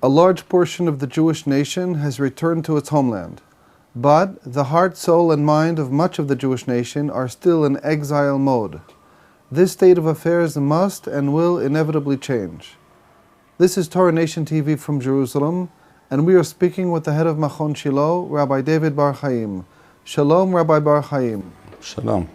A large portion of the Jewish nation has returned to its homeland, but the heart, soul, and mind of much of the Jewish nation are still in exile mode. This state of affairs must and will inevitably change. This is Torah Nation TV from Jerusalem, and we are speaking with the head of Machon Shilo, Rabbi David Bar-Hayim. Shalom, Rabbi Bar-Hayim. Shalom.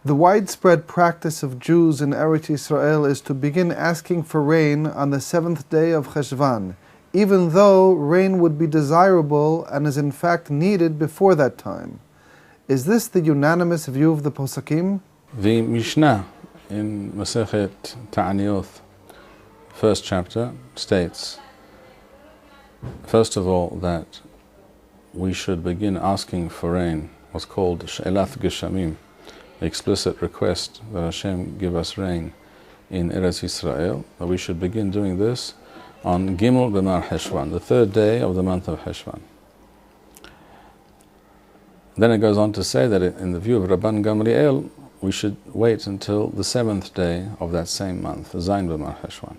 The widespread practice of Jews in Eretz Yisrael is to begin asking for rain on the 7th day of Cheshvan, even though rain would be desirable and is in fact needed before that time. Is this the unanimous view of the Posakim? The Mishnah in Masechet Ta'aniyot, first chapter, states, first of all, that we should begin asking for rain, what's called She'elat Geshamim, the explicit request that Hashem give us rain in Eretz Yisrael, that we should begin doing this on Gimel B'mar Heshvan, the third day of the month of Heshvan. Then it goes on to say that in the view of Rabban Gamliel, we should wait until the 7th day of that same month, Zayin B'mar Heshvan.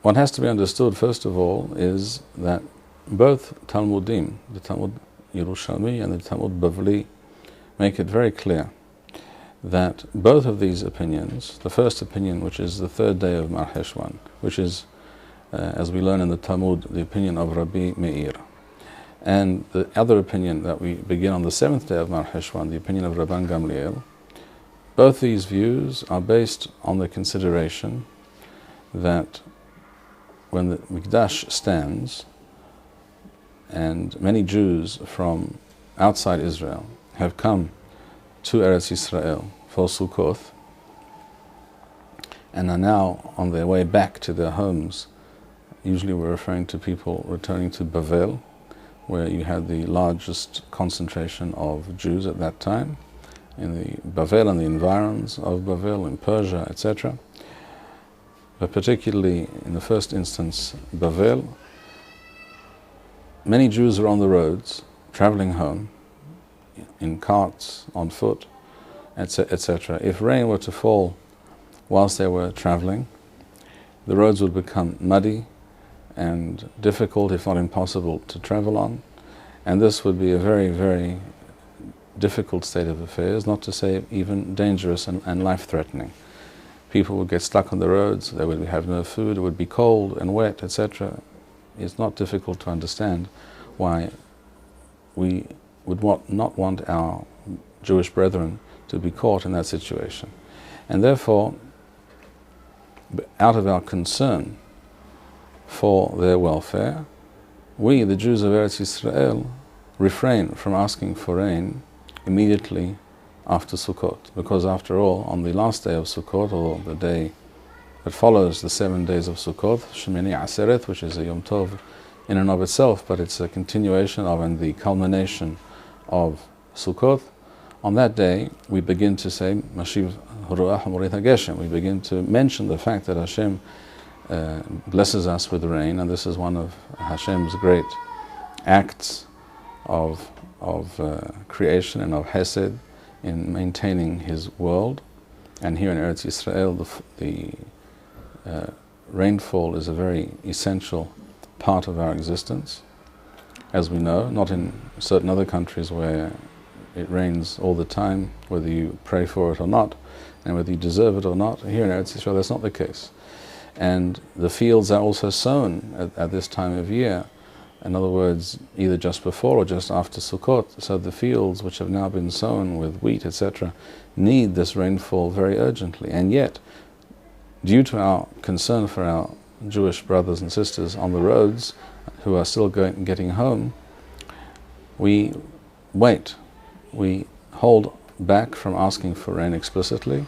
What has to be understood, first of all, is that both Talmudim, the Talmud Yerushalmi and the Talmud Bavli, make it very clear that both of these opinions, the first opinion, which is the third day of Mar Heshvan, which is, as we learn in the Talmud, the opinion of Rabbi Meir, and the other opinion that we begin on the 7th day of Mar Heshvan, the opinion of Rabban Gamliel, both these views are based on the consideration that when the Mikdash stands, and many Jews from outside Israel have come to Eretz Yisrael for Sukkot and are now on their way back to their homes. Usually we're referring to people returning to Bavel, where you had the largest concentration of Jews at that time, in the Bavel and the environs of Bavel, in Persia, etc. But particularly in the first instance, Bavel, many Jews are on the roads, traveling home, in carts, on foot, etc. If rain were to fall whilst they were traveling, the roads would become muddy and difficult, if not impossible, to travel on. And this would be a very, very difficult state of affairs, not to say even dangerous and life-threatening. People would get stuck on the roads, they would have no food, it would be cold and wet, etc. It's not difficult to understand why we would not want our Jewish brethren to be caught in that situation. And therefore, out of our concern for their welfare, we, the Jews of Eretz Yisrael, refrain from asking for rain immediately after Sukkot, because after all, on the last day of Sukkot, or the day that follows the 7 days of Sukkot, Shemini Aseret, which is a Yom Tov in and of itself, but it's a continuation of and the culmination of Sukkot. On that day, we begin to say, Mashiv Ruach Morit HaGeshem. We begin to mention the fact that Hashem blesses us with rain, and this is one of Hashem's great acts of creation and of Hesed in maintaining His world. And here in Eretz Yisrael, the rainfall is a very essential part of our existence, as we know, not in certain other countries where it rains all the time, whether you pray for it or not, and whether you deserve it or not. Here in Eretz Yisrael, that's not the case. And the fields are also sown at this time of year, in other words, either just before or just after Sukkot. So the fields which have now been sown with wheat, etc., need this rainfall very urgently. And yet, due to our concern for our Jewish brothers and sisters on the roads who are still getting home, we wait. We hold back from asking for rain explicitly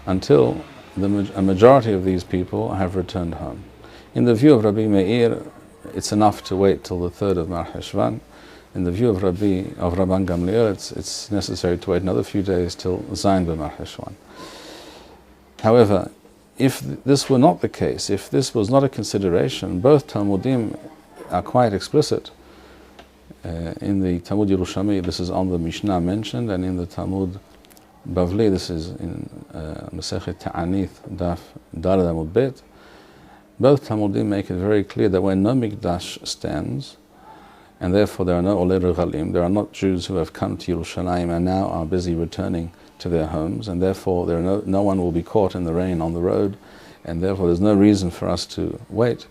until a majority of these people have returned home. In the view of Rabbi Meir, it's enough to wait till the 3rd of Mar Heshvan. In the view of Rabban Gamliel, it's necessary to wait another few days till Zayin B'mar Heshvan. However, if this were not the case, if this was not a consideration, both Talmudim are quite explicit. In the Talmud Yerushalmi, this is on the Mishnah mentioned, and in the Talmud Bavli, this is in Masechet Ta'anith, Daf Daled Amud Bet, both Talmudim make it very clear that when no Mikdash stands, and therefore there are no Olei Regalim, there are not Jews who have come to Yerushalayim and now are busy returning to their homes, and therefore no one will be caught in the rain on the road, and therefore there's no reason for us to wait.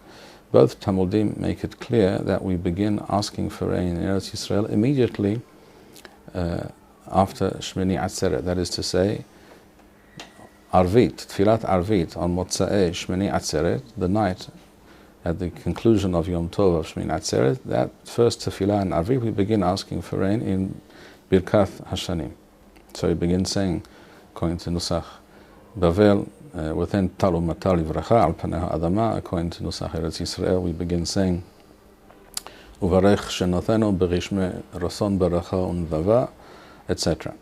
Both Talmudim make it clear that we begin asking for rain in Eretz Yisrael immediately after Shmini Atzeret, that is to say, Arvit, Tfilat Arvit, on Motza'ei Shmini Atzeret, the night at the conclusion of Yom Tov of Shmini Atzeret, that first Tefillah and Arvit, we begin asking for rain in Birkat Hashanim. So we begin saying, according to Nusach Bavel, within Talu Matar Livracha, Al Paneh Adama, according to Nusach Eretz Yisrael, we begin saying, Uvarech Shenothenu Berishme Rason Beracha Unvava, etc.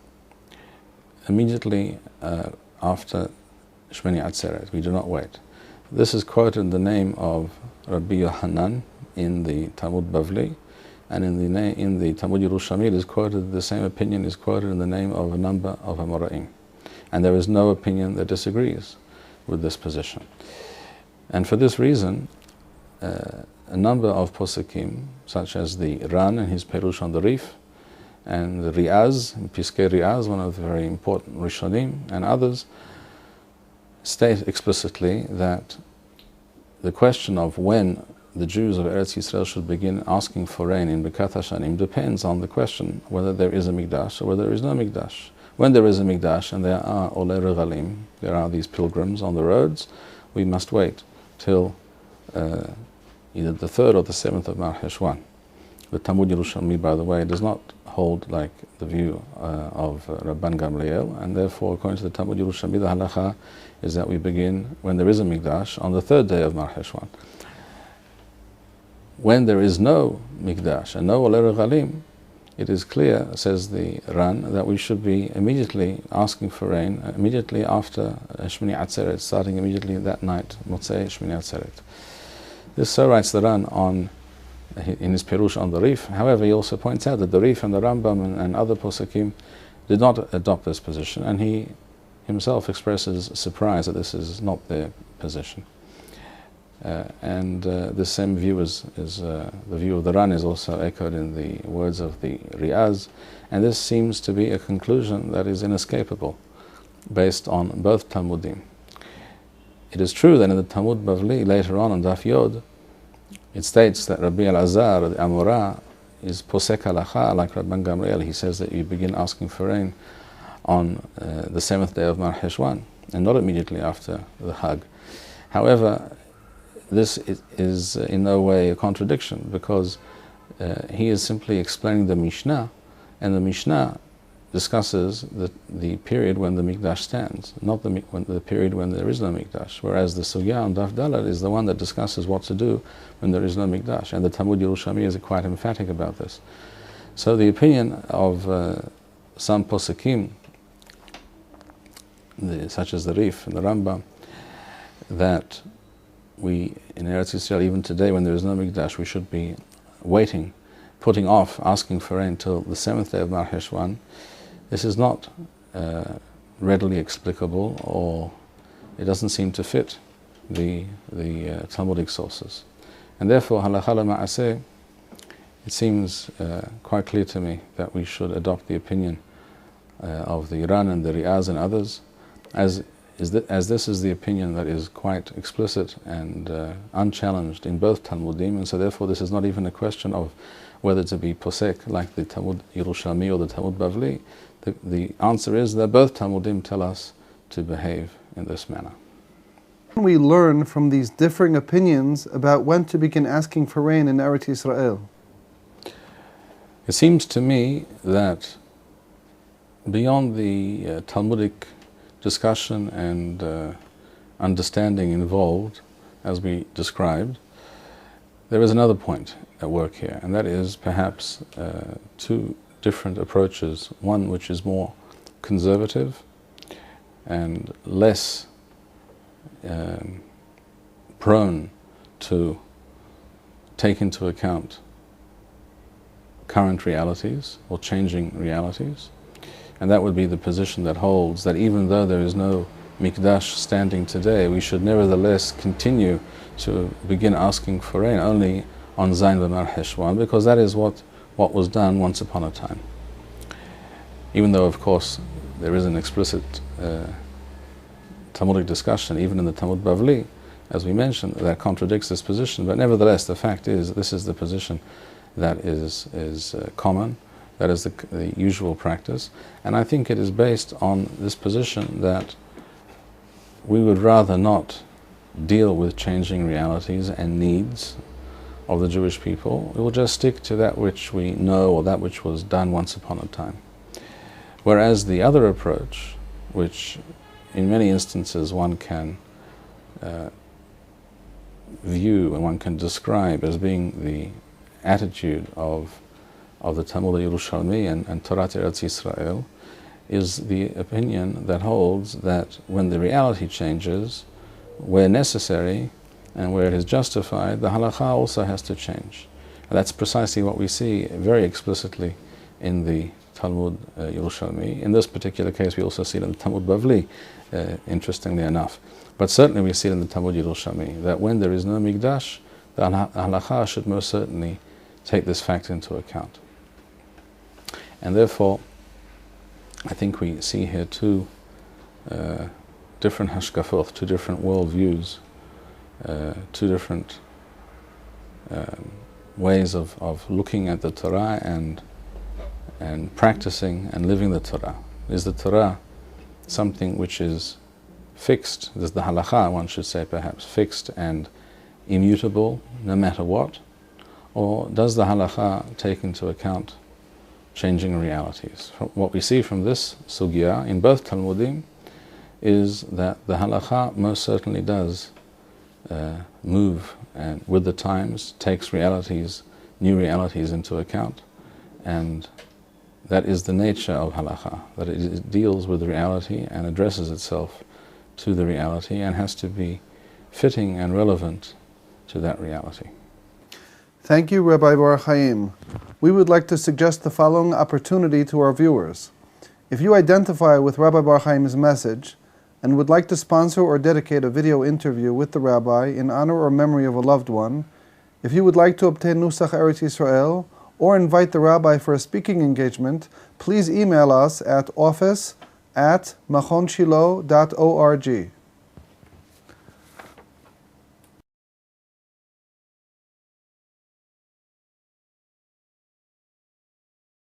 Immediately after Shmini Atzeret, we do not wait. This is quoted in the name of Rabbi Yohanan in the Talmud Bavli, and in the Talmud Yerushalmi is quoted, the same opinion is quoted in the name of a number of Amoraim. And there is no opinion that disagrees with this position. And for this reason, a number of Posekim, such as the Ran and his Perush on the Rif, and the Riaz, Piskei Riaz, one of the very important Rishonim, and others, state explicitly that the question of when the Jews of Eretz Yisrael should begin asking for rain in Birkat Hashanim depends on the question whether there is a Mikdash or whether there is no Mikdash. When there is a Mikdash and there are Olei Regalim, there are these pilgrims on the roads, we must wait till either the 3rd or the 7th of Mar Heshwan. The Talmud Yerushalmi, by the way, does not hold like the view of Rabban Gamliel, and therefore, according to the Talmud Yerushalmi, the halacha is that we begin when there is a Mikdash on the 3rd day of Mar Heshwan. When there is no Mikdash and no Olei Regalim, it is clear, says the Ran, that we should be immediately asking for rain, immediately after Shmini Atzeret, starting immediately that night, Motzei Shmini Atzeret. This, so writes the Ran in his Perush on the Rif. However, he also points out that the Rif and the Rambam and other Posakim did not adopt this position, and he himself expresses surprise that this is not their position. And this same view is the view of the Ran is also echoed in the words of the Riaz, and this seems to be a conclusion that is inescapable based on both Talmudim. It is true that in the Talmud Bavli later on Daf Yod, it states that Rabbi Elazar, the Amora, is posek halacha like Rabban Gamliel. He says that you begin asking for rain on the 7th day of Mar Heshwan and not immediately after the Hag. However, this is in no way a contradiction, because he is simply explaining the Mishnah, and the Mishnah discusses the period when the Mikdash stands, not the period when there is no Mikdash, whereas the Sugya on Daf Dalad is the one that discusses what to do when there is no Mikdash, and the Talmud Yerushalmi is quite emphatic about this. So the opinion of some Posekim, such as the Rif and the Rambam, that we, in Eretz Yisrael, even today when there is no Mikdash, we should be waiting, putting off asking for rain till the 7th day of Mar Heshwan. This is not readily explicable, or it doesn't seem to fit the Talmudic sources. And therefore, halakha ma'aseh, it seems quite clear to me that we should adopt the opinion of the Iran and the Riaz and others, as this is the opinion that is quite explicit and unchallenged in both Talmudim, and so therefore this is not even a question of whether to be posek like the Talmud Yerushalmi or the Talmud Bavli. The answer is that both Talmudim tell us to behave in this manner. We learn from these differing opinions about when to begin asking for rain in Eretz Yisrael. It seems to me that beyond the Talmudic discussion and understanding involved, as we described, there is another point at work here, and that is perhaps two different approaches, one which is more conservative and less prone to take into account current realities or changing realities. And that would be the position that holds that even though there is no Mikdash standing today, we should nevertheless continue to begin asking for rain only on Zayn B'Mar Heshwan, because that is what was done once upon a time. Even though, of course, there is an explicit Talmudic discussion, even in the Talmud Bavli, as we mentioned, that contradicts this position. But nevertheless, the fact is, this is the position that is common, that is the usual practice. And I think it is based on this position that we would rather not deal with changing realities and needs of the Jewish people. We will just stick to that which we know, or that which was done once upon a time. Whereas the other approach, which in many instances one can view and one can describe as being the attitude of the Talmud Yerushalmi and Torah Eretz Yisrael, is the opinion that holds that when the reality changes, where necessary and where it is justified, the halakha also has to change. And that's precisely what we see very explicitly in the Talmud Yerushalmi. In this particular case, we also see it in the Talmud Bavli, interestingly enough. But certainly we see it in the Talmud Yerushalmi, that when there is no Mikdash, the halakha should most certainly take this fact into account. And therefore, I think we see here two different hashkafot, two different worldviews, two different ways of looking at the Torah and practicing and living the Torah. Is the Torah something which is fixed? Is the halakha, one should say perhaps, fixed and immutable no matter what? Or does the halakha take into account changing realities? What we see from this sugya in both Talmudim is that the halakha most certainly does move and with the times, takes realities, new realities into account, and that is the nature of halakha, that it deals with reality and addresses itself to the reality and has to be fitting and relevant to that reality. Thank you, Rabbi Bar-Hayim. We would like to suggest the following opportunity to our viewers. If you identify with Rabbi Bar-Hayim's message and would like to sponsor or dedicate a video interview with the Rabbi in honor or memory of a loved one, if you would like to obtain Nusach Eretz Yisrael or invite the Rabbi for a speaking engagement, please email us at office@machonshilo.org.